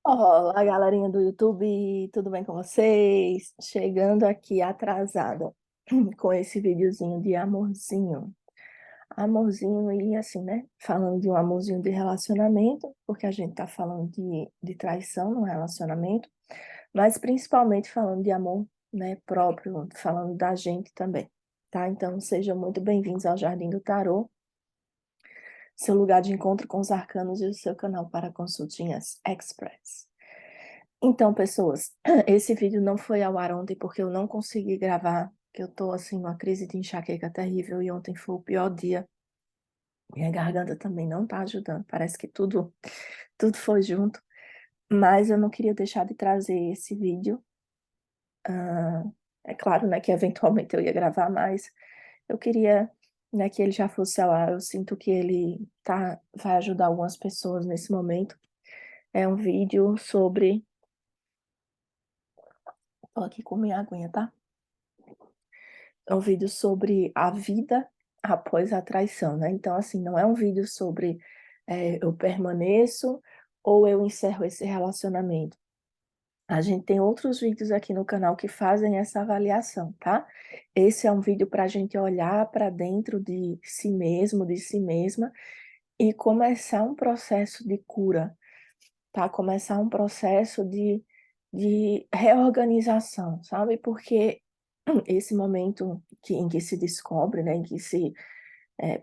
Olá, galerinha do YouTube, tudo bem com vocês? Chegando aqui atrasada com esse videozinho de amorzinho. Amorzinho e assim, né? Falando de um amorzinho de relacionamento, porque a gente tá falando de traição no relacionamento, mas principalmente falando de amor, né, próprio, falando da gente também, tá? Então sejam muito bem-vindos ao Jardim do Tarô, seu lugar de encontro com os arcanos e o seu canal para consultinhas express. Então, pessoas, esse vídeo não foi ao ar ontem porque eu não consegui gravar, que eu tô assim numa crise de enxaqueca terrível e ontem foi o pior dia. Minha garganta também não tá ajudando, parece que tudo foi junto, mas eu não queria deixar de trazer esse vídeo. Ah, é claro, né, que eventualmente eu ia gravar, mas eu queria, né, que ele já fosse ao ar. Eu sinto que ele vai ajudar algumas pessoas nesse momento. É um vídeo sobre, tô aqui com minha aguinha, tá? É um vídeo sobre a vida após a traição, né? Então, assim, não é um vídeo sobre eu permaneço ou eu encerro esse relacionamento. A gente tem outros vídeos aqui no canal que fazem essa avaliação, tá? Esse é um vídeo para a gente olhar para dentro de si mesmo, de si mesma, e começar um processo de cura, tá? Começar um processo de reorganização, sabe? Porque esse momento em que se descobre, né, em que se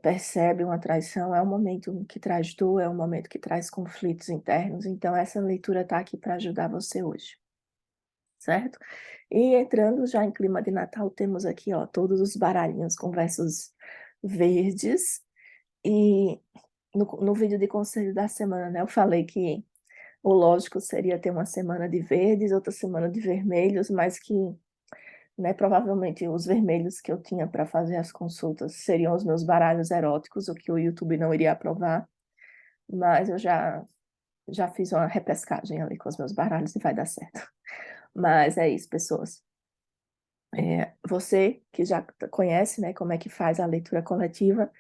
percebe uma traição, é um momento que traz dor, é um momento que traz conflitos internos. Então, essa leitura está aqui para ajudar você hoje, certo? E entrando já em clima de Natal, temos aqui, ó, todos os baralhinhos com versos verdes. E no vídeo de conselho da semana, né, eu falei que o lógico seria ter uma semana de verdes, outra semana de vermelhos, mas que, né, provavelmente os vermelhos que eu tinha para fazer as consultas seriam os meus baralhos eróticos, o que o YouTube não iria aprovar, mas eu já fiz uma repescagem ali com os meus baralhos e vai dar certo. Mas é isso, pessoas. Você que já conhece, né, como é que faz a leitura coletiva,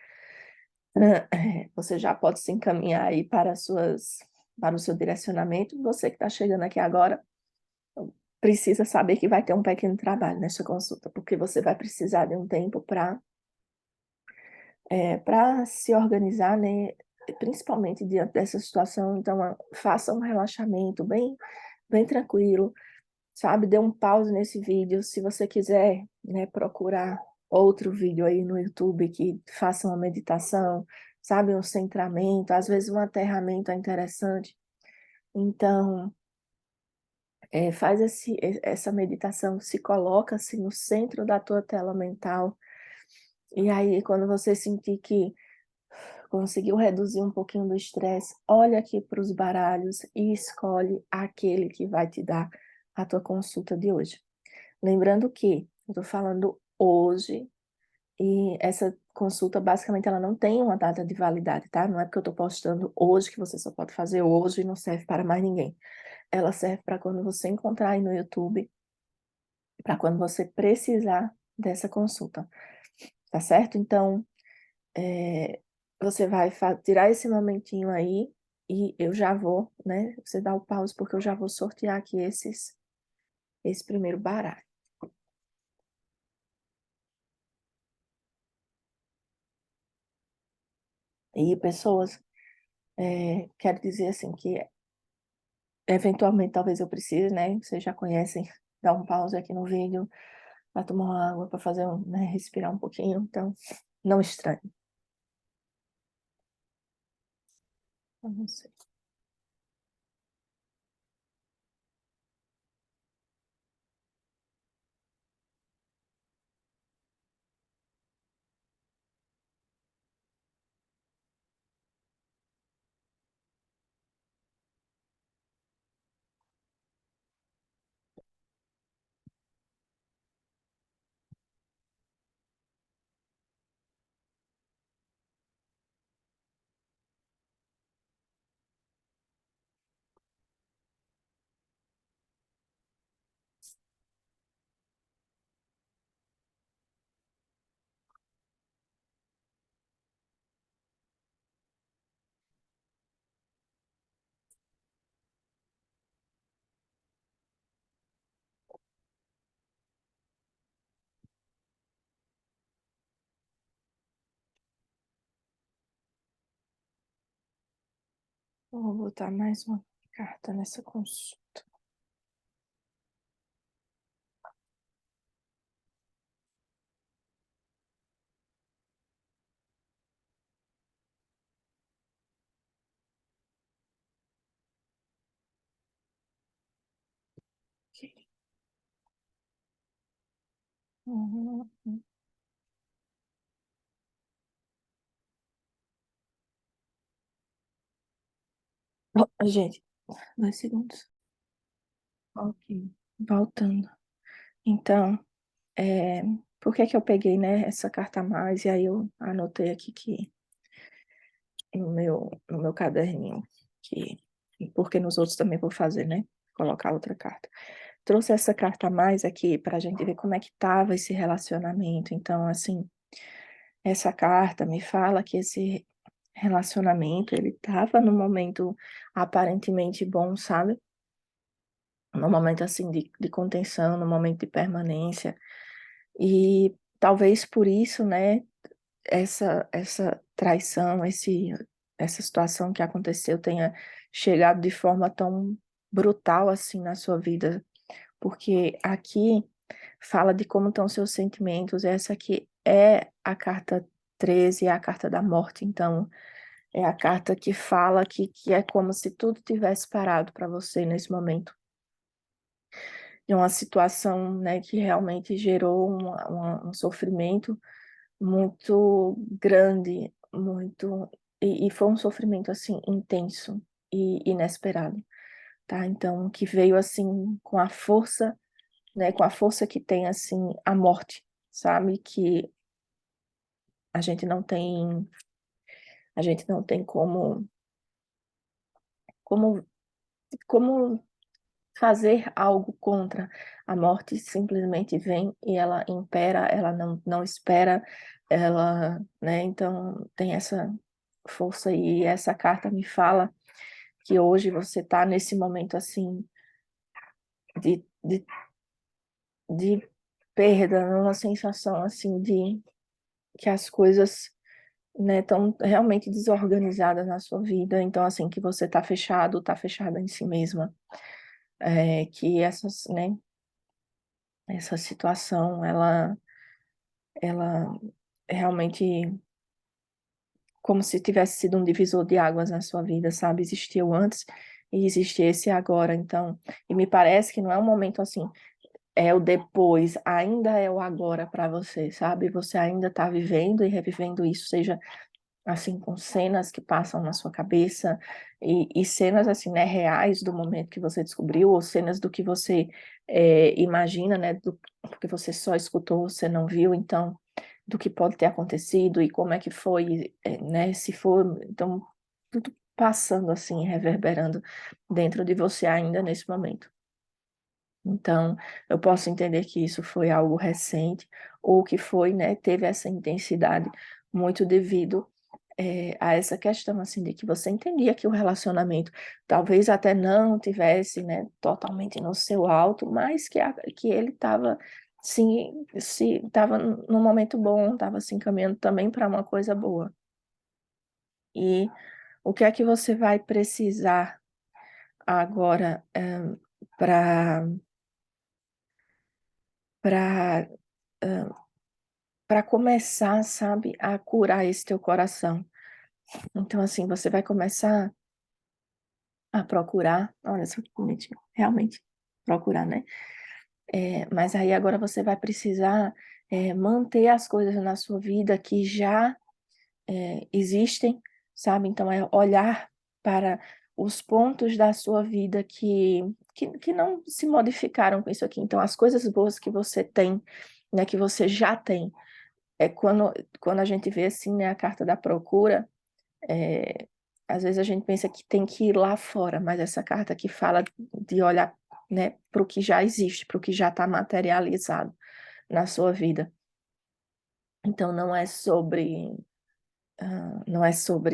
você já pode se encaminhar aí para o seu direcionamento. Você que está chegando aqui agora, precisa saber que vai ter um pequeno trabalho nesta consulta, porque você vai precisar de um tempo para se organizar, né? Principalmente diante dessa situação. Então, faça um relaxamento bem tranquilo, sabe? Dê um pause nesse vídeo. Se você quiser, né, procurar outro vídeo aí no YouTube que faça uma meditação, sabe? Um centramento, às vezes um aterramento é interessante. Então, faz essa meditação, se coloca assim no centro da tua tela mental, e aí quando você sentir que conseguiu reduzir um pouquinho do estresse, olha aqui para os baralhos e escolhe aquele que vai te dar a tua consulta de hoje. Lembrando que eu estou falando hoje, e essa consulta basicamente ela não tem uma data de validade, tá? Não é porque eu estou postando hoje que você só pode fazer hoje e não serve para mais ninguém. Ela serve para quando você encontrar aí no YouTube, para quando você precisar dessa consulta, tá certo? Então, é, você vai tirar esse momentinho aí e eu já vou, né? Você dá o pause porque eu já vou sortear aqui esse primeiro baralho. E pessoas, quero dizer assim que eventualmente talvez eu precise, né? Vocês já conhecem, dar um pause aqui no vídeo para tomar uma água, para fazer né, respirar um pouquinho. Então, não estranhe. Vamos ver. Vou botar mais uma carta nessa consulta. Ok. Uhum. Oh, gente, 2 segundos. Ok, voltando. Então, é, por que que eu peguei, né, essa carta a mais? E aí eu anotei aqui que no meu caderninho, que porque nos outros também vou fazer, né? Colocar outra carta. Trouxe essa carta a mais aqui para a gente ver como é que estava esse relacionamento. Então, assim, essa carta me fala que esse relacionamento, ele estava num momento aparentemente bom, sabe? Num momento, assim, de contenção, num momento de permanência. E talvez por isso, né, essa traição, essa situação que aconteceu tenha chegado de forma tão brutal assim na sua vida, porque aqui fala de como estão seus sentimentos. Essa aqui é a carta 13, é a carta da morte, então é a carta que fala que é como se tudo tivesse parado para você nesse momento. De uma situação, né, que realmente gerou um sofrimento muito grande, muito e foi um sofrimento, assim, intenso e inesperado, tá. Então que veio, assim, com a força, né, com a força que tem, assim, a morte, sabe, que a gente não tem a gente não tem como como fazer algo contra. A morte simplesmente vem e ela impera, ela não espera, ela, né, então tem essa força e essa carta me fala que hoje você está nesse momento, assim, de de de perda, numa sensação, assim, de que as coisas, né, estão realmente desorganizadas na sua vida, então, assim, que você está fechado, está fechada em si mesma, que essas, né, essa situação ela realmente como se tivesse sido um divisor de águas na sua vida, sabe, existiu antes e existe esse agora, então e me parece que não é um momento, assim, é o depois, ainda é o agora para você, sabe, você ainda está vivendo e revivendo isso, seja assim, com cenas que passam na sua cabeça e cenas, assim, né, reais do momento que você descobriu ou cenas do que você, imagina, né, porque você só escutou, você não viu, então, do que pode ter acontecido e como é que foi, né, se for então, tudo passando, assim, reverberando dentro de você ainda nesse momento. Então, eu posso entender que isso foi algo recente ou que foi, né, teve essa intensidade muito devido, a essa questão, assim, de que você entendia que o relacionamento talvez até não tivesse, né, totalmente no seu alto, mas que ele estava sim, se estava num momento bom, estava se encaminhando também para uma coisa boa. E o que é que você vai precisar agora, para para para começar, sabe, a curar esse teu coração. Então, assim, você vai começar a procurar, olha só que bonitinho, realmente, procurar, né. Mas aí agora você vai precisar, manter as coisas na sua vida que já, existem, sabe. Então é olhar para os pontos da sua vida que não se modificaram com isso aqui. Então as coisas boas que você tem, né, que você já tem. É quando a gente vê, assim, né, a carta da procura, eh, às vezes a gente pensa que tem que ir lá fora, mas essa carta aqui fala de olhar, né, para o que já existe, para o que já está materializado na sua vida. Então não é sobre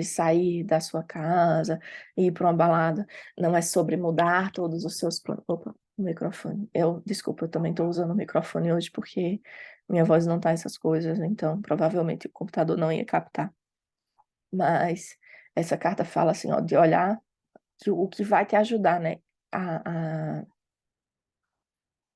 sair da sua casa, ir para uma balada, não é sobre mudar todos os seus planos. Opa, o microfone. Desculpa, eu também estou usando o microfone hoje porque minha voz não tá essas coisas, então provavelmente o computador não ia captar. Mas essa carta fala assim, ó, de olhar que o que vai te ajudar, né, a,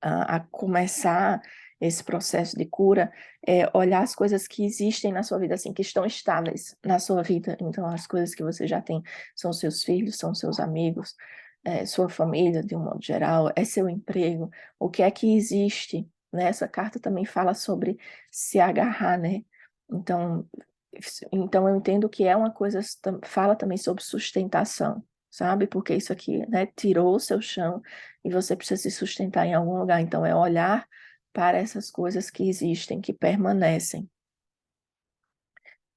a, a começar esse processo de cura é olhar as coisas que existem na sua vida, assim, que estão estáveis na sua vida. Então, as coisas que você já tem são seus filhos, são seus amigos, sua família, de um modo geral, é seu emprego. O que é que existe, né? Essa carta também fala sobre se agarrar, né? Então, então eu entendo que é uma coisa, fala também sobre sustentação, sabe? Porque isso aqui, né, tirou o seu chão e você precisa se sustentar em algum lugar. Então, é olhar para essas coisas que existem, que permanecem.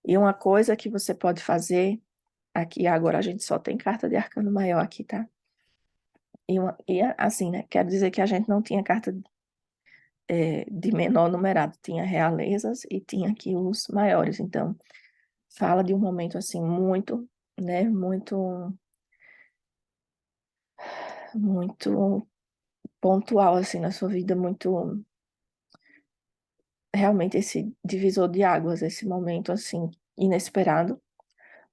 E uma coisa que você pode fazer, aqui agora a gente só tem carta de arcano maior aqui, tá? E assim, né? Quero dizer que a gente não tinha carta de menor numerado, tinha realezas e tinha aqui os maiores. Então, fala de um momento assim muito, né? Muito pontual assim na sua vida, muito realmente esse divisor de águas, esse momento assim inesperado.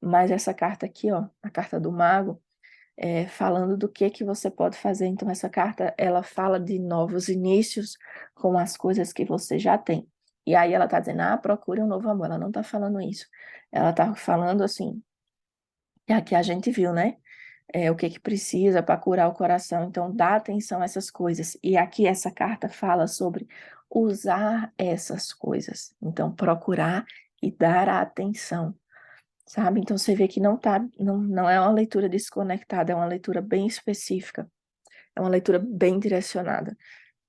Mas essa carta aqui, ó, a carta do mago, falando do que você pode fazer. Então essa carta, ela fala de novos inícios com as coisas que você já tem. E aí ela tá dizendo, procure um novo amor. Ela não tá falando isso. Ela tá falando assim, que aqui a gente viu, né? O que precisa para curar o coração. Então, dá atenção a essas coisas. E aqui essa carta fala sobre usar essas coisas. Então, procurar e dar a atenção, sabe? Então, você vê que não é uma leitura desconectada, é uma leitura bem específica, é uma leitura bem direcionada.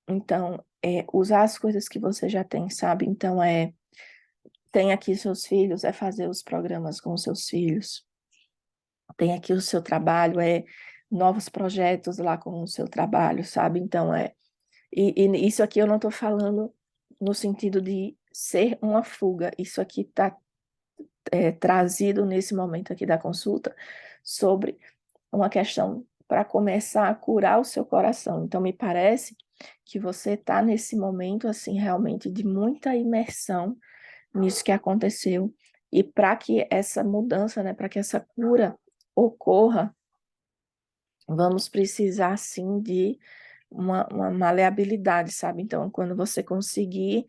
Então, usar as coisas que você já tem, sabe? Então, tem aqui seus filhos, é fazer os programas com os seus filhos, tem aqui o seu trabalho, novos projetos lá com o seu trabalho, sabe? Então, e isso aqui eu não estou falando no sentido de ser uma fuga, isso aqui está trazido nesse momento aqui da consulta sobre uma questão para começar a curar o seu coração. Então, me parece que você está nesse momento, assim, realmente de muita imersão nisso que aconteceu, e para que essa mudança, né, para que essa cura ocorra, vamos precisar, sim, de uma maleabilidade, sabe? Então, quando você conseguir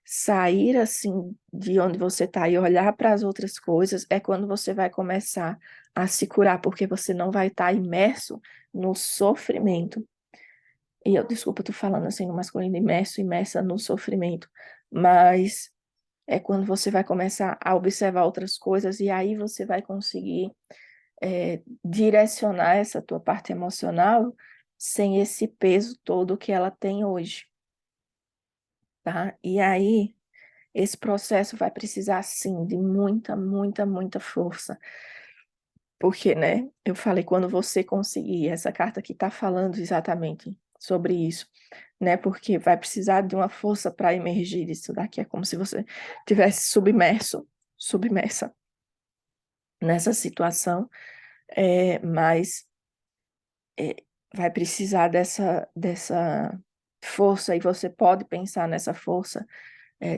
sair, assim, de onde você está e olhar para as outras coisas, é quando você vai começar a se curar, porque você não vai estar imerso no sofrimento. E eu, desculpa, tô falando assim no masculino, imersa no sofrimento, mas é quando você vai começar a observar outras coisas e aí você vai conseguir direcionar essa tua parte emocional sem esse peso todo que ela tem hoje, tá? E aí, esse processo vai precisar, sim, de muita, muita, muita força, porque, né, eu falei, quando você conseguir, essa carta aqui está falando exatamente sobre isso, né, porque vai precisar de uma força para emergir disso daqui, é como se você tivesse submersa nessa situação, mas é, vai precisar dessa força, e você pode pensar nessa força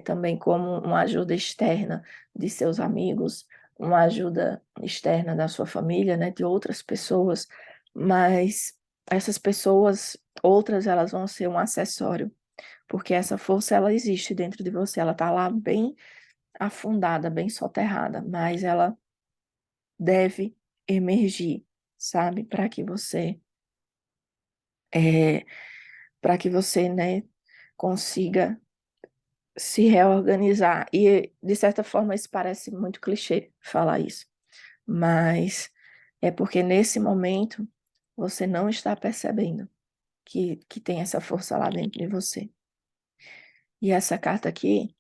também como uma ajuda externa de seus amigos, uma ajuda externa da sua família, né, de outras pessoas, mas essas pessoas, outras, elas vão ser um acessório, porque essa força, ela existe dentro de você, ela está lá bem afundada, bem soterrada, mas ela deve emergir, sabe, é, para que você, né, consiga se reorganizar. E, de certa forma, isso parece muito clichê falar isso, mas é porque nesse momento você não está percebendo que tem essa força lá dentro de você. E essa carta aqui,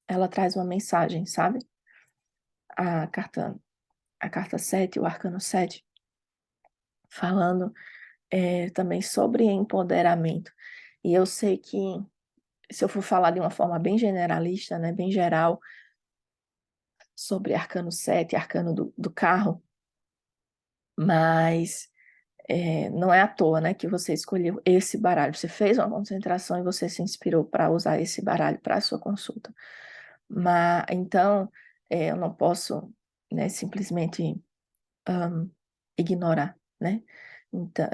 ela traz uma mensagem, sabe? A carta, a carta 7, o arcano 7, falando também sobre empoderamento. E eu sei que, se eu for falar de uma forma bem generalista, né, bem geral, sobre arcano 7, arcano do carro, mas não é à toa, né, que você escolheu esse baralho. Você fez uma concentração e você se inspirou para usar esse baralho para a sua consulta. Então, eu não posso, né, simplesmente ignorar, né? Então,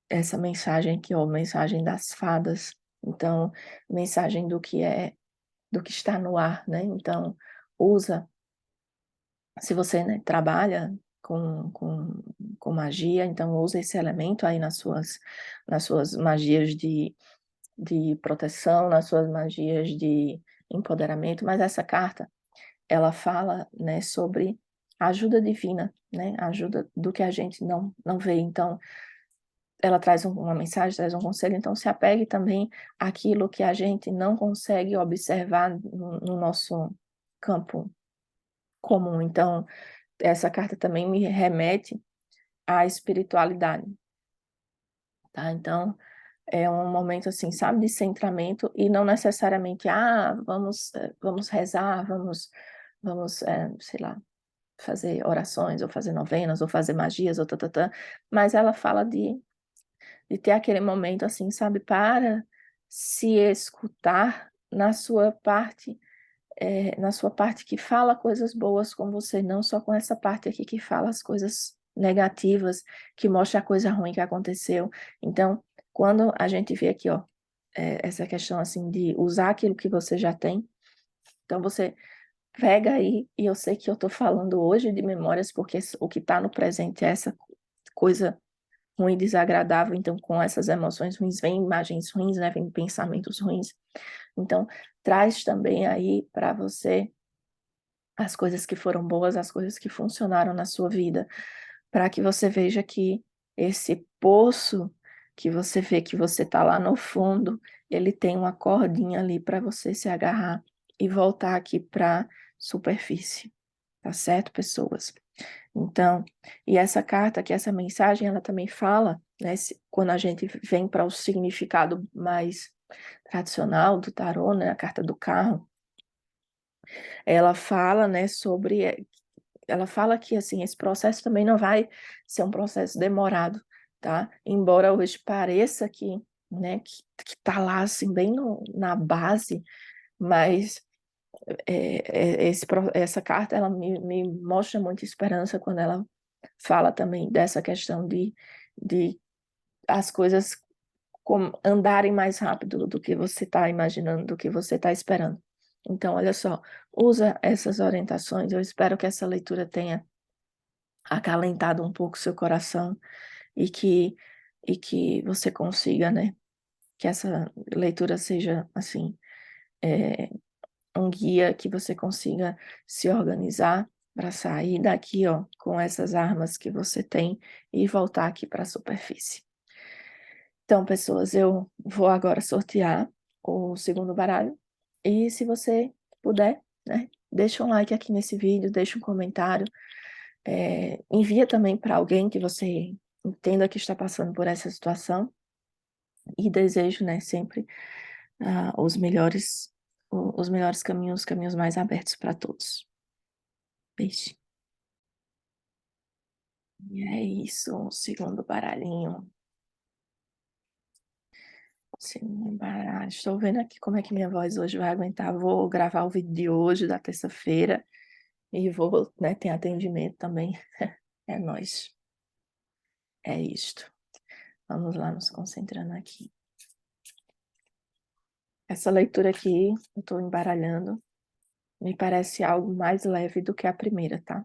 essa mensagem aqui, ó, mensagem das fadas, então, mensagem do que está no ar, né? Então, usa, se você, né, trabalha com magia, então usa esse elemento aí nas suas magias de proteção, nas suas magias de empoderamento, mas essa carta, ela fala, né, sobre ajuda divina, né, ajuda do que a gente não vê. Então, ela traz uma mensagem, traz um conselho, então se apegue também àquilo que a gente não consegue observar no nosso campo comum. Então, essa carta também me remete à espiritualidade, tá? Então, é um momento, assim, sabe, de centramento e não necessariamente, vamos rezar, sei lá, fazer orações, ou fazer novenas, ou fazer magias, ou tatatã, mas ela fala de ter aquele momento, assim, sabe, para se escutar na sua parte que fala coisas boas com você, não só com essa parte aqui que fala as coisas negativas, que mostra a coisa ruim que aconteceu. Então, quando a gente vê aqui, ó, essa questão, assim, de usar aquilo que você já tem, então você pega aí, e eu sei que eu estou falando hoje de memórias, porque o que está no presente é essa coisa ruim, desagradável, então com essas emoções ruins, vem imagens ruins, né, vem pensamentos ruins. Então, traz também aí para você as coisas que foram boas, as coisas que funcionaram na sua vida, para que você veja que esse poço que você vê que você está lá no fundo, ele tem uma cordinha ali para você se agarrar e voltar aqui para a superfície, tá certo, pessoas? Então, e essa carta, que essa mensagem, ela também fala, né, quando a gente vem para o significado mais tradicional do tarô, né, a carta do carro, ela fala, né, ela fala que, assim, esse processo também não vai ser um processo demorado, tá? Embora hoje pareça que, né, que tá lá, assim, bem na base, mas essa carta, ela me mostra muita esperança quando ela fala também dessa questão de as coisas andarem mais rápido do que você está imaginando, do que você está esperando. Então, olha só, usa essas orientações. Eu espero que essa leitura tenha acalentado um pouco seu coração e que você consiga, né? Que essa leitura seja, assim, é, um guia que você consiga se organizar para sair daqui, ó, com essas armas que você tem e voltar aqui para a superfície. Então, pessoas, eu vou agora sortear o segundo baralho e se você puder, né, deixa um like aqui nesse vídeo, deixa um comentário, envia também para alguém que você entenda que está passando por essa situação e desejo, né, sempre os melhores caminhos, os caminhos mais abertos para todos. Beijo. E é isso, o segundo baralhinho. Segundo baralho. Estou vendo aqui como é que minha voz hoje vai aguentar. Vou gravar o vídeo de hoje, da terça-feira, e vou, né, ter atendimento também. É nóis. É isto. Vamos lá, nos concentrando aqui. Essa leitura aqui, eu estou embaralhando, me parece algo mais leve do que a primeira, tá?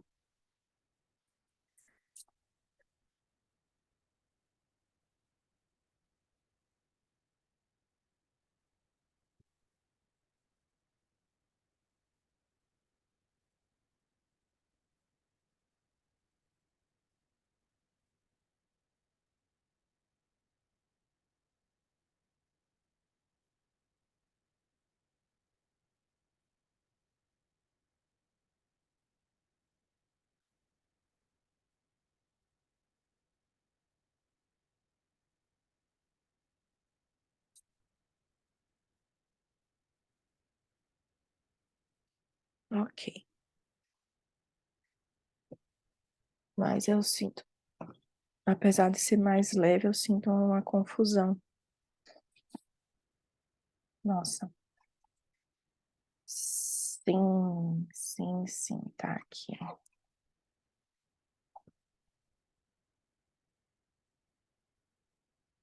Ok. Mas eu sinto, apesar de ser mais leve, eu sinto uma confusão. Nossa. Sim, sim, sim, tá aqui, ó.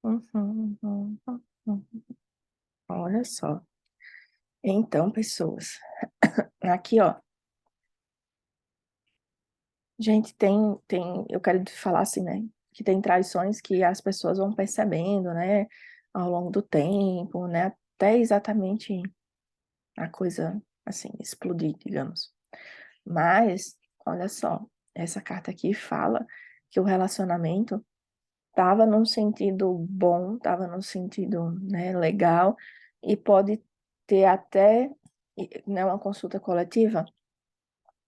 Uhum, uhum, uhum. Olha só. Então, pessoas, aqui, ó, gente, eu quero te falar assim, né, que tem traições que as pessoas vão percebendo, né, ao longo do tempo, né, até exatamente a coisa, assim, explodir, digamos. Mas, olha só, essa carta aqui fala que o relacionamento estava num sentido bom, estava num sentido, né, legal, e pode ter até, né, uma consulta coletiva.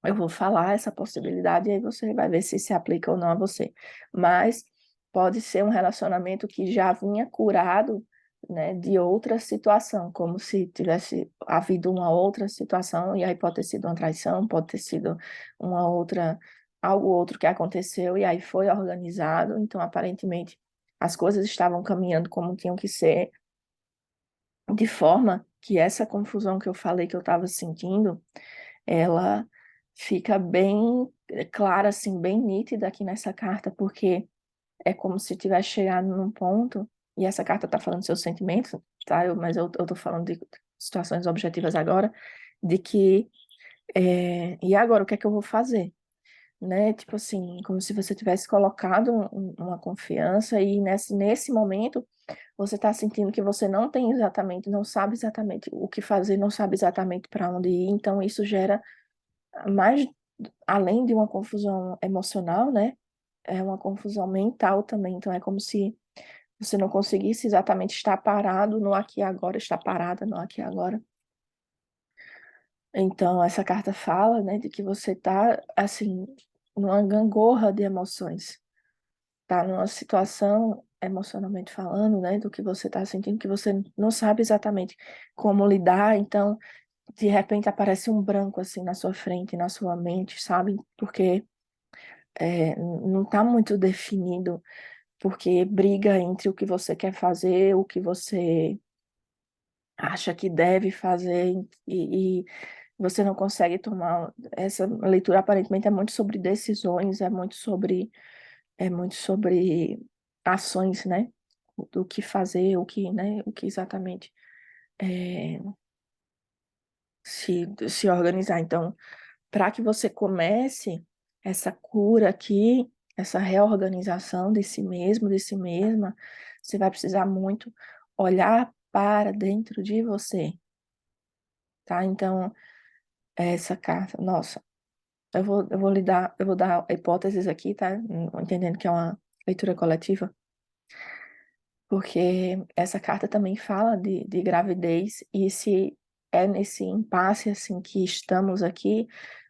Eu vou falar essa possibilidade e aí você vai ver se aplica ou não a você. Mas pode ser um relacionamento que já vinha curado, né, de outra situação, como se tivesse havido uma outra situação, e aí pode ter sido uma traição, pode ter sido uma outra, algo outro que aconteceu, e aí foi organizado, então aparentemente as coisas estavam caminhando como tinham que ser, de forma que essa confusão que eu falei que eu estava sentindo, ela fica bem clara, assim, bem nítida aqui nessa carta, porque é como se tivesse chegado num ponto, e essa carta está falando dos seus sentimentos, tá? Mas eu tô falando de situações objetivas agora, de que, e agora, o que é que eu vou fazer? Né? Tipo assim, como se você tivesse colocado uma confiança e nesse momento você está sentindo que você não tem exatamente, não sabe exatamente o que fazer, não sabe exatamente para onde ir, então isso gera mais, além de uma confusão emocional, né? É uma confusão mental também. Então, é como se você não conseguisse exatamente estar parado no aqui e agora, estar parada no aqui e agora. Então, essa carta fala, né, de que você está, assim, numa gangorra de emoções. Está numa situação, emocionalmente falando, né, do que você está sentindo, que você não sabe exatamente como lidar. Então, de repente aparece um branco, assim, na sua frente, na sua mente, sabe? Porque não está muito definido, porque briga entre o que você quer fazer, o que você acha que deve fazer, e você não consegue tomar. Essa leitura aparentemente é muito sobre decisões, é muito sobre ações, né? Do que fazer, o que, né? O que exatamente é, se organizar. Então, para que você comece essa cura aqui, essa reorganização de si mesmo, de si mesma, você vai precisar muito olhar para dentro de você, tá? Então, essa carta, nossa, eu vou dar hipóteses aqui, tá? Entendendo que é uma leitura coletiva, porque essa carta também fala de gravidez, e se é nesse impasse assim que estamos aqui,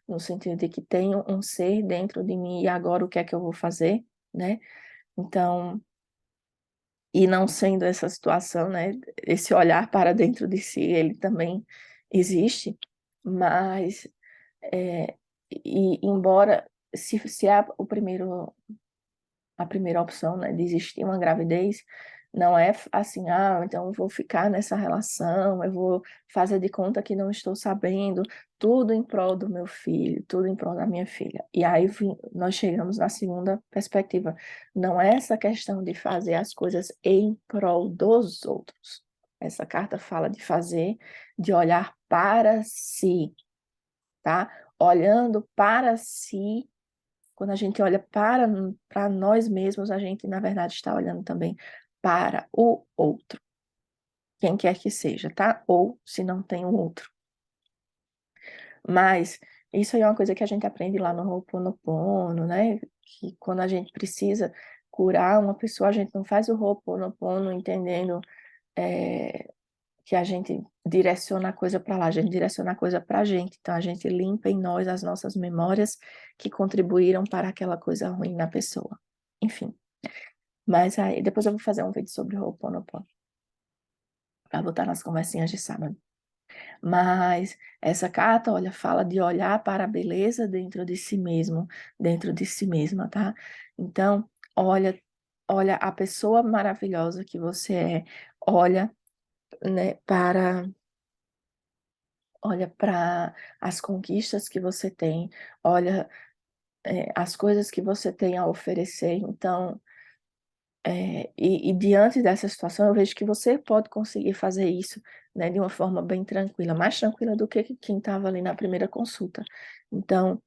no sentido de que tenho um ser dentro de mim e agora o que é que eu vou fazer, né? Então, e não sendo essa situação, né? Esse olhar para dentro de si, ele também existe, mas e embora se é a primeira opção, né, de existir uma gravidez, não é assim, então eu vou ficar nessa relação, eu vou fazer de conta que não estou sabendo, tudo em prol do meu filho, tudo em prol da minha filha. E aí nós chegamos na segunda perspectiva. Não é essa questão de fazer as coisas em prol dos outros. Essa carta fala de fazer, de olhar para si, tá? Olhando para si. Quando a gente olha para nós mesmos, a gente, na verdade, está olhando também para o outro, quem quer que seja, tá? Ou se não tem um outro. Mas isso aí é uma coisa que a gente aprende lá no Ho'oponopono, né? Que quando a gente precisa curar uma pessoa, a gente não faz o Ho'oponopono entendendo que a gente direciona a coisa para lá, a gente direciona a coisa para a gente. Então, a gente limpa em nós as nossas memórias que contribuíram para aquela coisa ruim na pessoa. Enfim. Mas aí, depois eu vou fazer um vídeo sobre o Ho'oponopono, para botar nas conversinhas de sábado. Mas essa carta, olha, fala de olhar para a beleza dentro de si mesmo, dentro de si mesma, tá? Então, olha a pessoa maravilhosa que você é, olha, né, olha para as conquistas que você tem, olha, as coisas que você tem a oferecer. Então, E diante dessa situação, eu vejo que você pode conseguir fazer isso, né, de uma forma bem tranquila, mais tranquila do que quem estava ali na primeira consulta. Então,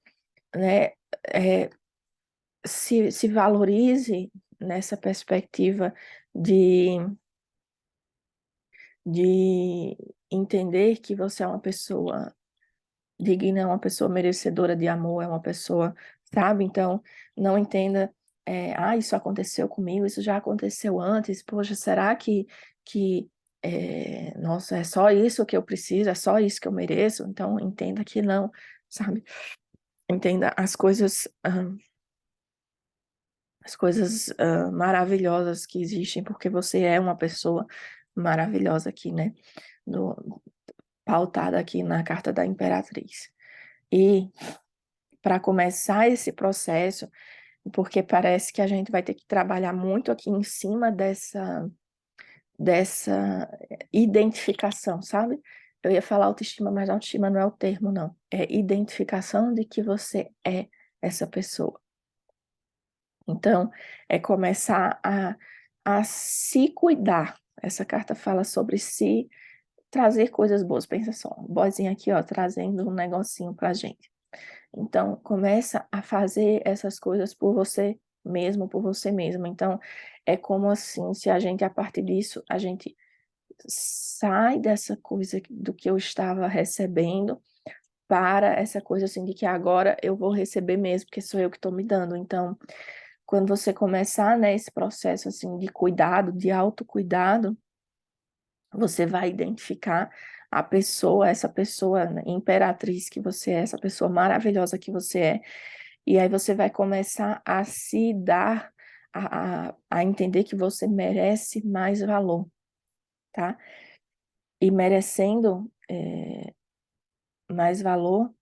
né, é, se valorize nessa perspectiva de, de entender que você é uma pessoa digna, é uma pessoa merecedora de amor, é uma pessoa, sabe? Então, não entenda, isso aconteceu comigo, isso já aconteceu antes, poxa, será nossa, é só isso que eu preciso, é só isso que eu mereço? Então, entenda que não, sabe? Entenda as coisas maravilhosas que existem, porque você é uma pessoa maravilhosa aqui, né? Pautada aqui na Carta da Imperatriz. E para começar esse processo, porque parece que a gente vai ter que trabalhar muito aqui em cima dessa identificação, sabe? Eu ia falar autoestima, mas autoestima não é o termo, não. É identificação de que você é essa pessoa. Então, é começar a se cuidar. Essa carta fala sobre si, trazer coisas boas. Pensa só, um boyzinho aqui, ó, trazendo um negocinho pra gente. Então, começa a fazer essas coisas por você mesmo, por você mesma. Então, é como assim, se a gente, a partir disso, a gente sai dessa coisa do que eu estava recebendo para essa coisa assim de que agora eu vou receber mesmo, porque sou eu que estou me dando. Então, quando você começar, né, esse processo assim de cuidado, de autocuidado, você vai identificar a pessoa, essa pessoa, né, imperatriz que você é, essa pessoa maravilhosa que você é, e aí você vai começar a se dar, a entender que você merece mais valor, tá? E merecendo mais valor,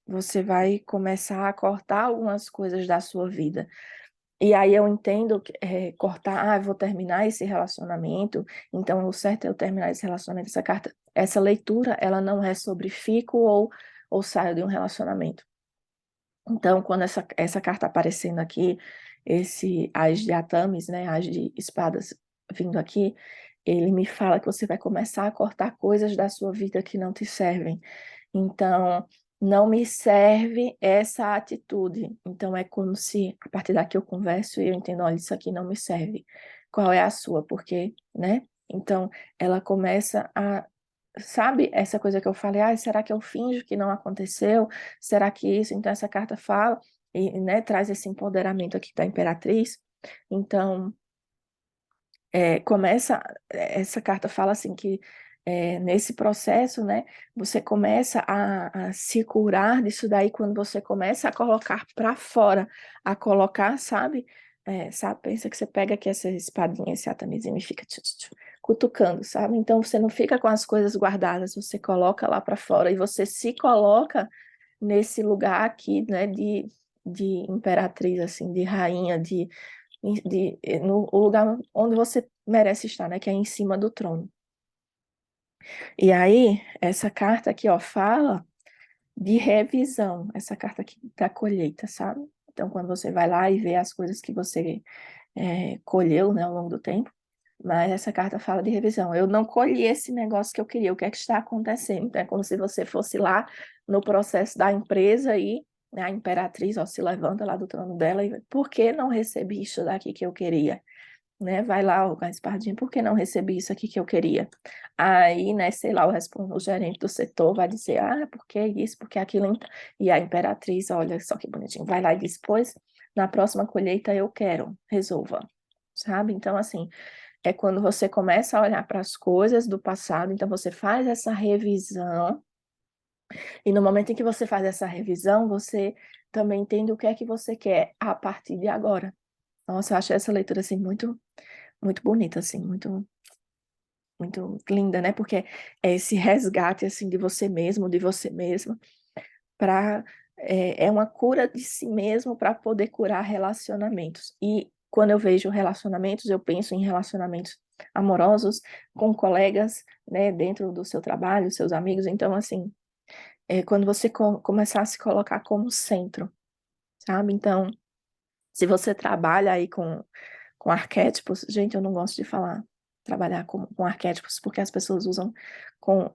você vai começar a cortar algumas coisas da sua vida. E aí eu entendo que cortar, eu vou terminar esse relacionamento, então o certo é eu terminar esse relacionamento, essa carta, essa leitura, ela não é sobre fico ou saio de um relacionamento. Então, quando essa carta aparecendo aqui, esse As de Atames, né, As de Espadas vindo aqui, ele me fala que você vai começar a cortar coisas da sua vida que não te servem. Então, não me serve essa atitude. Então, é como se, a partir daqui eu converso e eu entendo, olha, isso aqui não me serve. Qual é a sua? Porque, né? Então, ela começa a, sabe, essa coisa que eu falei, será que eu finjo que não aconteceu? Será que isso? Então, essa carta fala e, né, traz esse empoderamento aqui da Imperatriz. Então, essa carta fala assim que nesse processo, né, você começa a se curar disso daí quando você começa a colocar para fora, a colocar, sabe, pensa que você pega aqui essa espadinha, esse atamizinho e fica cutucando, sabe? Então você não fica com as coisas guardadas, você coloca lá para fora e você se coloca nesse lugar aqui, né, de imperatriz, assim, de rainha, no lugar onde você merece estar, né? Que é em cima do trono. E aí, essa carta aqui, ó, fala de revisão, essa carta aqui da colheita, sabe? Então, quando você vai lá e vê as coisas que você colheu, né, ao longo do tempo, mas essa carta fala de revisão. Eu não colhi esse negócio que eu queria, o que é que está acontecendo? Então, é como se você fosse lá no processo da empresa e né, a imperatriz, ó, se levanta lá do trono dela e por que não recebi isso daqui que eu queria? Né? Vai lá, o espadinha, por que não recebi isso aqui que eu queria? Aí, né, sei lá, o gerente do setor vai dizer, porque isso, porque aquilo. E a imperatriz, olha só que bonitinho, vai lá e diz, pois, na próxima colheita eu quero, resolva, sabe? Então, assim, é quando você começa a olhar para as coisas do passado, então você faz essa revisão, e no momento em que você faz essa revisão, você também entende o que é que você quer a partir de agora. Nossa, eu acho essa leitura, assim, muito muito bonita, assim, muito, muito linda, né? Porque é esse resgate, assim, de você mesmo, de você mesma, para é uma cura de si mesmo para poder curar relacionamentos. E quando eu vejo relacionamentos, eu penso em relacionamentos amorosos com colegas, né, dentro do seu trabalho, seus amigos. Então, assim, quando você começar a se colocar como centro, sabe? Então, se você trabalha aí com arquétipos. Gente, eu não gosto de trabalhar com arquétipos, porque as pessoas usam com,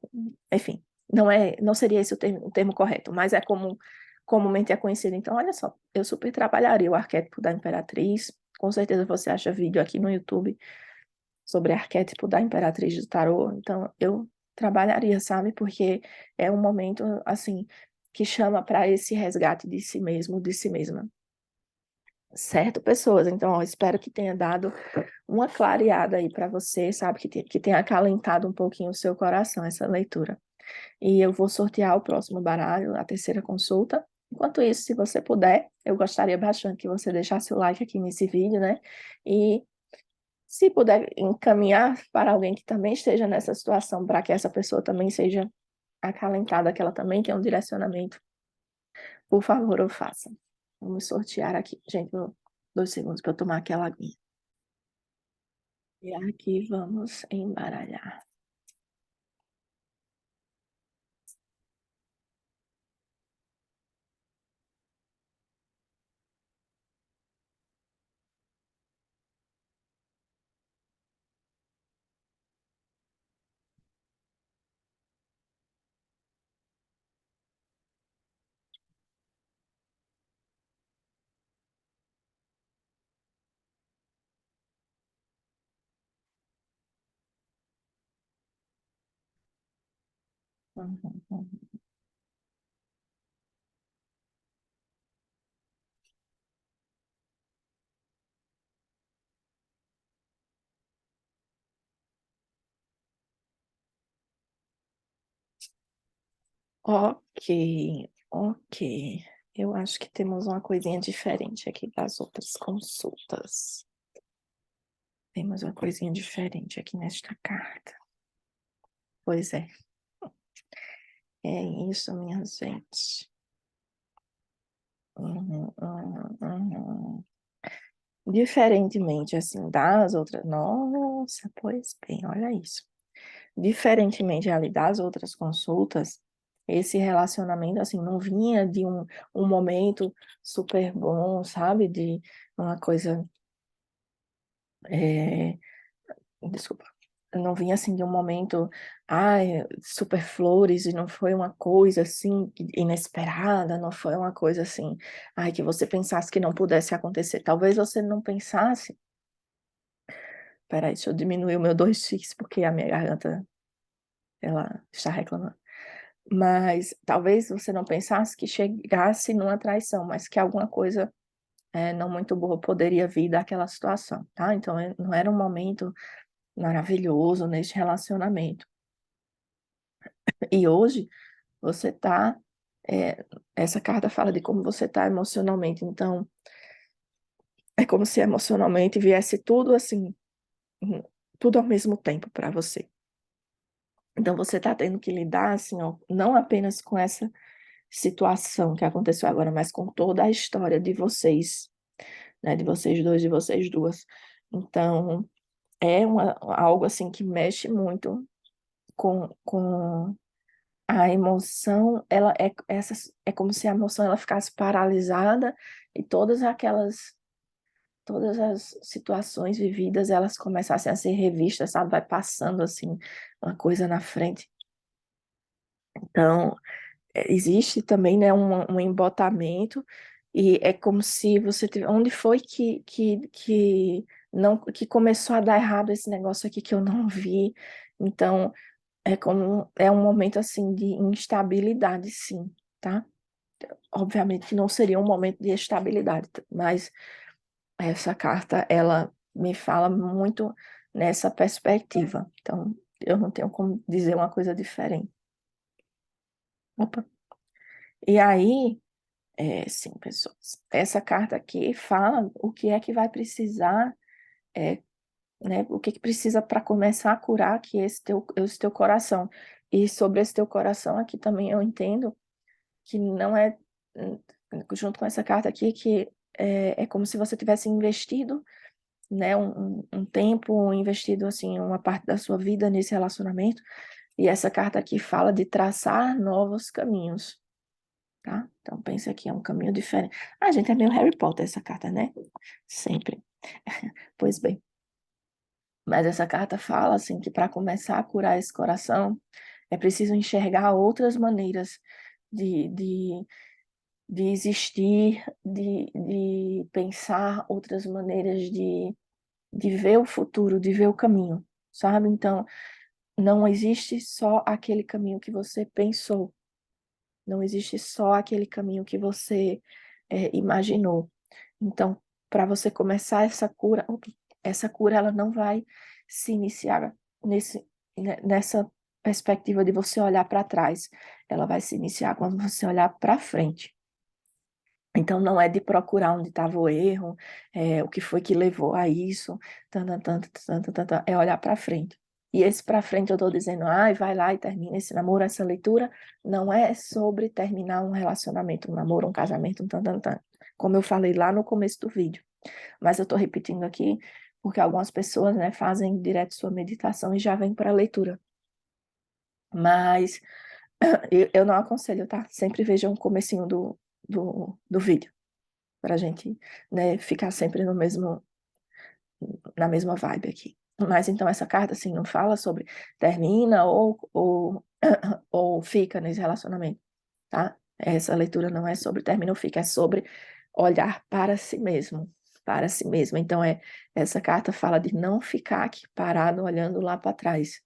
enfim, não seria esse o termo correto, mas é como comumente é conhecido. Então, olha só, eu super trabalharia o arquétipo da Imperatriz. Com certeza você acha vídeo aqui no YouTube sobre arquétipo da Imperatriz do Tarô. Então, eu trabalharia, sabe? Porque é um momento, assim, que chama para esse resgate de si mesmo, de si mesma. Certo, pessoas? Então, ó, espero que tenha dado uma clareada aí para você, sabe? Que tenha acalentado um pouquinho o seu coração essa leitura. E eu vou sortear o próximo baralho, a terceira consulta. Enquanto isso, se você puder, eu gostaria bastante que você deixasse o like aqui nesse vídeo, né? E se puder encaminhar para alguém que também esteja nessa situação, para que essa pessoa também seja acalentada, que ela também tenha um direcionamento, por favor, eu faça. Vamos sortear aqui. Gente, 2 segundos para eu tomar aquela aguinha. E aqui vamos embaralhar. Uhum, uhum. Ok, ok. Eu acho que temos uma coisinha diferente aqui das outras consultas. Temos uma coisinha diferente aqui nesta carta. Pois é isso, minha gente. Uhum, uhum, uhum. Diferentemente, assim, das outras. Nossa, pois bem, olha isso. Diferentemente ali das outras consultas, esse relacionamento, assim, não vinha de um momento super bom, sabe? De uma coisa. É, desculpa. Não vinha assim de um momento, ai, super flores, e não foi uma coisa assim inesperada, não foi uma coisa assim, ai, que você pensasse que não pudesse acontecer. Talvez você não pensasse. Peraí, deixa eu diminuir o meu 2x, porque a minha garganta, ela está reclamando. Mas talvez você não pensasse que chegasse numa traição, mas que alguma coisa não muito boa poderia vir daquela situação, tá? Então, não era um momento maravilhoso neste relacionamento. E hoje, você tá. Essa carta fala de como você tá emocionalmente, então, é como se emocionalmente viesse tudo assim, hum, tudo ao mesmo tempo para você. Então, você tá tendo que lidar, assim, ó, não apenas com essa situação que aconteceu agora, mas com toda a história de vocês, né, de vocês dois, de vocês duas. Então, algo assim que mexe muito com a emoção, é como se a emoção ela ficasse paralisada e todas as situações vividas, elas começassem a ser revistas, sabe? Vai passando assim uma coisa na frente. Então, existe também, né, um embotamento, e é como se você tivesse, onde foi que começou a dar errado esse negócio aqui que eu não vi. Então, é um momento assim de instabilidade, sim, tá? Obviamente que não seria um momento de estabilidade, mas essa carta ela me fala muito nessa perspectiva. Então, eu não tenho como dizer uma coisa diferente. Opa. E aí, sim, pessoas. Essa carta aqui fala o que é que vai precisar, é, né? O que que precisa para começar a curar aqui esse teu coração. E sobre esse teu coração aqui também eu entendo que não é, junto com essa carta aqui, que é como se você tivesse investido, né, um tempo, investido, assim, uma parte da sua vida nesse relacionamento, e essa carta aqui fala de traçar novos caminhos, tá? Então, pense aqui, é um caminho diferente. Ah, gente, é meio Harry Potter essa carta, né? Sempre. Pois bem, mas essa carta fala assim que para começar a curar esse coração é preciso enxergar outras maneiras de, de, de existir, de pensar outras maneiras de ver o futuro, de ver o caminho, sabe? Então, não existe só aquele caminho que você pensou, não existe só aquele caminho que você imaginou. Então, para você começar essa cura ela não vai se iniciar nessa perspectiva de você olhar para trás. Ela vai se iniciar quando você olhar para frente. Então, não é de procurar onde estava o erro, o que foi que levou a isso, é olhar para frente. E esse para frente eu estou dizendo, vai lá e termina esse namoro, essa leitura, não é sobre terminar um relacionamento, um namoro, um casamento, como eu falei lá no começo do vídeo. Mas eu estou repetindo aqui porque algumas pessoas, né, fazem direto sua meditação e já vêm para a leitura. Mas eu não aconselho, tá? Sempre vejam o comecinho do vídeo, para a gente, né, ficar sempre na mesma vibe aqui. Mas então essa carta, assim, não fala sobre termina ou fica nesse relacionamento, tá? Essa leitura não é sobre termina ou fica, é sobre olhar para si mesmo, para si mesmo. Então, essa carta fala de não ficar aqui parado olhando lá para trás.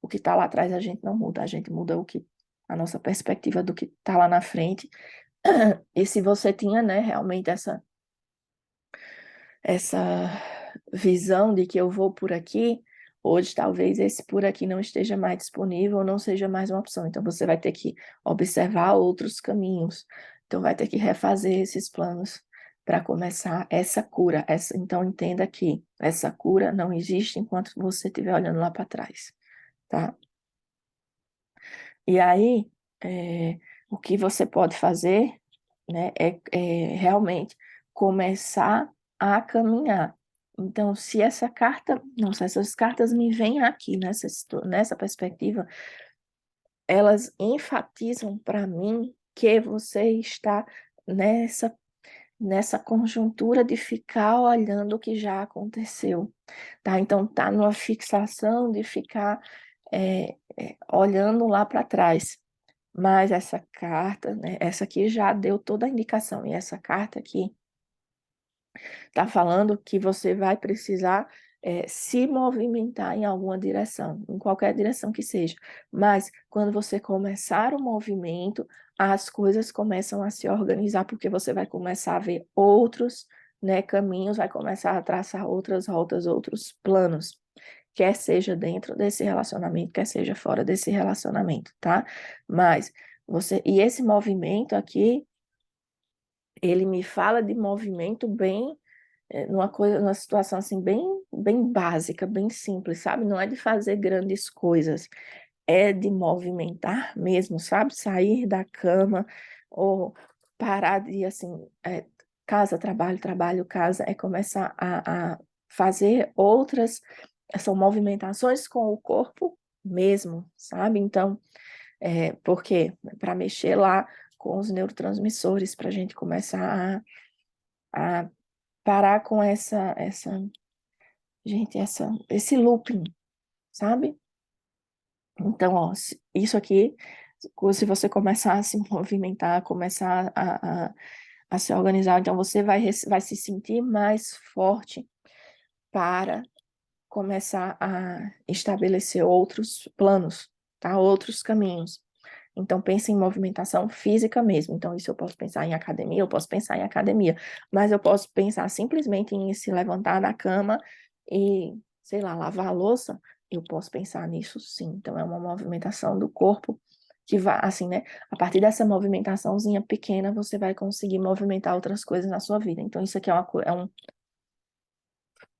O que está lá atrás a gente não muda, a gente muda a nossa perspectiva do que está lá na frente. E se você tinha, né, realmente essa visão de que eu vou por aqui, hoje talvez esse por aqui não esteja mais disponível, não seja mais uma opção. Então você vai ter que observar outros caminhos. Então vai ter que refazer esses planos para começar essa cura. Então entenda que essa cura não existe enquanto você estiver olhando lá para trás, tá? E aí, o que você pode fazer, né, é realmente começar a caminhar. Então, se essa carta, não, se essas cartas me vêm aqui nessa perspectiva, elas enfatizam para mim que você está nessa conjuntura de ficar olhando o que já aconteceu, tá? Então, tá numa fixação de ficar olhando lá para trás. Mas essa carta, né, essa aqui já deu toda a indicação, e essa carta aqui está falando que você vai precisar se movimentar em alguma direção, em qualquer direção que seja. Mas quando você começar o movimento, as coisas começam a se organizar, porque você vai começar a ver outros, né, caminhos, vai começar a traçar outras rotas, outros planos, quer seja dentro desse relacionamento, quer seja fora desse relacionamento, tá? Mas e esse movimento aqui, ele me fala de movimento bem numa situação assim bem básica, bem simples, sabe? Não é de fazer grandes coisas, é de movimentar mesmo, sabe? Sair da cama ou parar de assim, casa, trabalho, trabalho, casa, é começar a fazer outras, são movimentações com o corpo mesmo, sabe? Então, por quê? Para mexer lá com os neurotransmissores, para a gente começar a parar com esse looping, sabe? Então, ó, isso aqui, se você começar a se movimentar, começar a se organizar, então você vai se sentir mais forte para começar a estabelecer outros planos, tá? Outros caminhos. Então, pense em movimentação física mesmo. Então, isso eu posso pensar em academia, eu posso pensar em academia, mas eu posso pensar simplesmente em se levantar da cama e, sei lá, lavar a louça. Eu posso pensar nisso sim. Então, é uma movimentação do corpo que vai, assim, né? A partir dessa movimentaçãozinha pequena, você vai conseguir movimentar outras coisas na sua vida. Então, isso aqui é um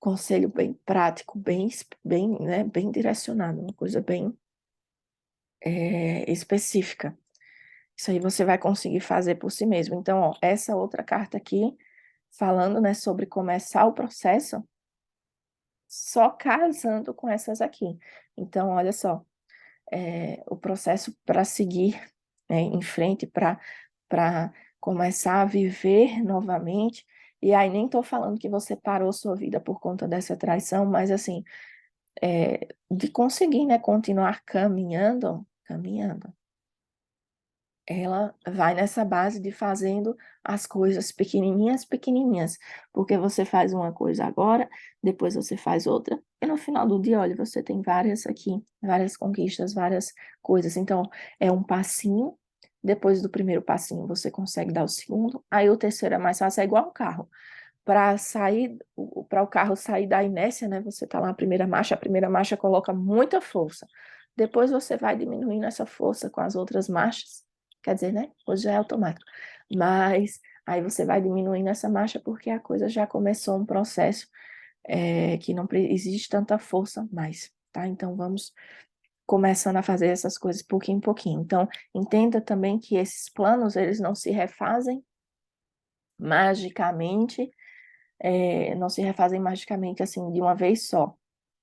conselho bem prático, né, bem direcionado, uma coisa bem específica. Isso aí você vai conseguir fazer por si mesmo. Então, ó, essa outra carta aqui, falando, né, sobre começar o processo, só casando com essas aqui. Então, olha só, o processo para seguir, né, em frente, para começar a viver novamente, E aí nem tô falando que você parou sua vida por conta dessa traição, mas assim, de conseguir, né, continuar caminhando, ela vai nessa base de fazendo as coisas pequenininhas, pequenininhas, porque você faz uma coisa agora, depois você faz outra, e no final do dia, olha, você tem várias aqui, várias conquistas, várias coisas. Então, é um passinho, depois do primeiro passinho você consegue dar o segundo, aí o terceiro é mais fácil, é igual um carro. Para o carro sair da inércia, né? Você está lá na a primeira marcha coloca muita força. Depois você vai diminuindo essa força com as outras marchas, quer dizer, né? Hoje já é automático. Mas aí você vai diminuindo essa marcha porque a coisa já começou um processo que não existe tanta força mais, tá? Então vamos começando a fazer essas coisas pouquinho em pouquinho. Então entenda também que esses planos eles não se refazem magicamente, não se refazem magicamente assim de uma vez só,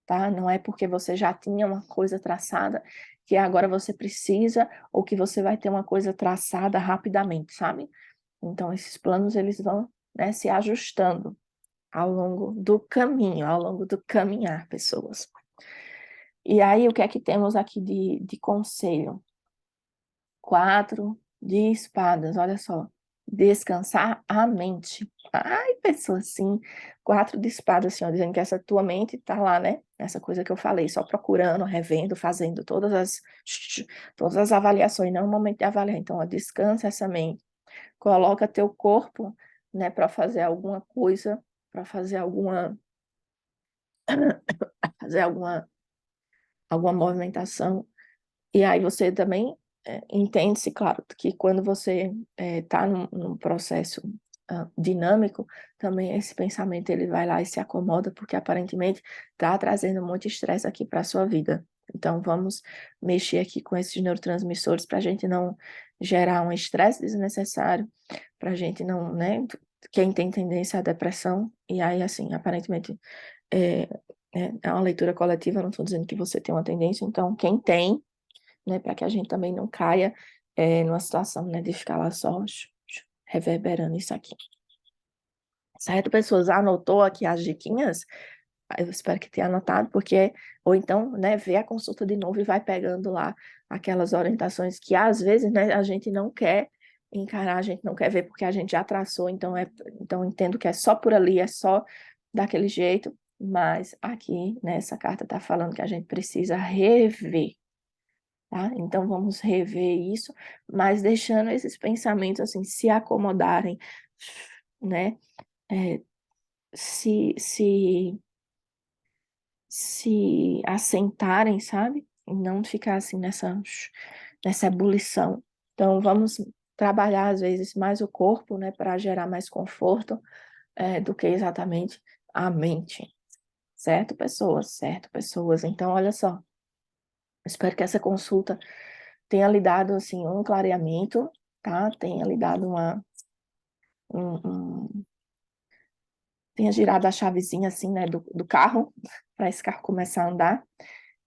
tá? Não é porque você já tinha uma coisa traçada que agora você precisa ou que você vai ter uma coisa traçada rapidamente, sabe? Então esses planos eles vão, né, se ajustando ao longo do caminho, ao longo do caminhar, pessoas. E aí o que é que temos aqui de conselho? 4 de espadas, olha só. Descansar a mente. Ai, pessoa, assim, 4 de espadas, assim, ó, dizendo que essa tua mente tá lá, né? Essa coisa que eu falei, só procurando, revendo, fazendo todas as avaliações, não é o momento de avaliar. Então, ó, descansa essa mente. Coloca teu corpo, né, para fazer alguma coisa, para fazer alguma movimentação. E aí você também entende-se, claro, que quando você está num processo dinâmico, também esse pensamento ele vai lá e se acomoda, porque aparentemente está trazendo muito estresse aqui para a sua vida. Então vamos mexer aqui com esses neurotransmissores para a gente não gerar um estresse desnecessário, para a gente não, né? Quem tem tendência à depressão, e aí assim, aparentemente é, é uma leitura coletiva, eu não estou dizendo que você tem uma tendência, então quem tem, né, para que a gente também não caia numa situação, né, de ficar lá só reverberando isso aqui. Certo, pessoas? Anotou aqui as diquinhas? Eu espero que tenha anotado, porque, ou então, né, vê a consulta de novo e vai pegando lá aquelas orientações que às vezes, né, a gente não quer encarar, a gente não quer ver porque a gente já traçou, então entendo que é só por ali, é só daquele jeito, mas aqui nessa carta está falando que a gente precisa rever, tá? Então vamos rever isso, mas deixando esses pensamentos assim se acomodarem, né? É, se, se, se assentarem, sabe? E não ficar assim nessa ebulição. Então vamos trabalhar às vezes mais o corpo, né, para gerar mais conforto, do que exatamente a mente. Certo, pessoas? Certo, pessoas. Então, olha só. Espero que essa consulta tenha lhe dado assim um clareamento, tá? Tenha lhe dado um, um- tenha girado a chavezinha assim, né, do carro para esse carro começar a andar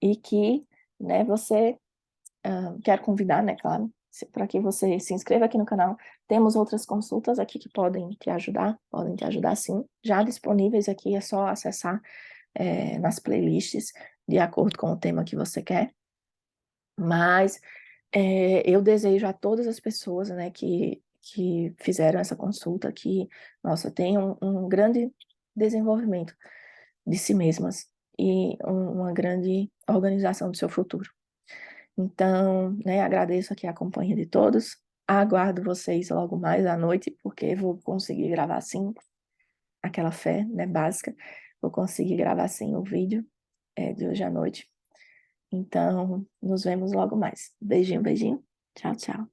e que, né, você quero convidar, né, claro, para que você se inscreva aqui no canal. Temos outras consultas aqui que podem te ajudar sim, já disponíveis aqui, é só acessar nas playlists de acordo com o tema que você quer. Mas eu desejo a todas as pessoas, né, que fizeram essa consulta que, nossa, tenham um grande desenvolvimento de si mesmas e uma grande organização do seu futuro. Então, né, agradeço aqui a companhia de todos. Aguardo vocês logo mais à noite, porque vou conseguir gravar sim, aquela fé, né, básica. Vou conseguir gravar sim o vídeo de hoje à noite. Então, nos vemos logo mais. Beijinho, beijinho. Tchau, tchau.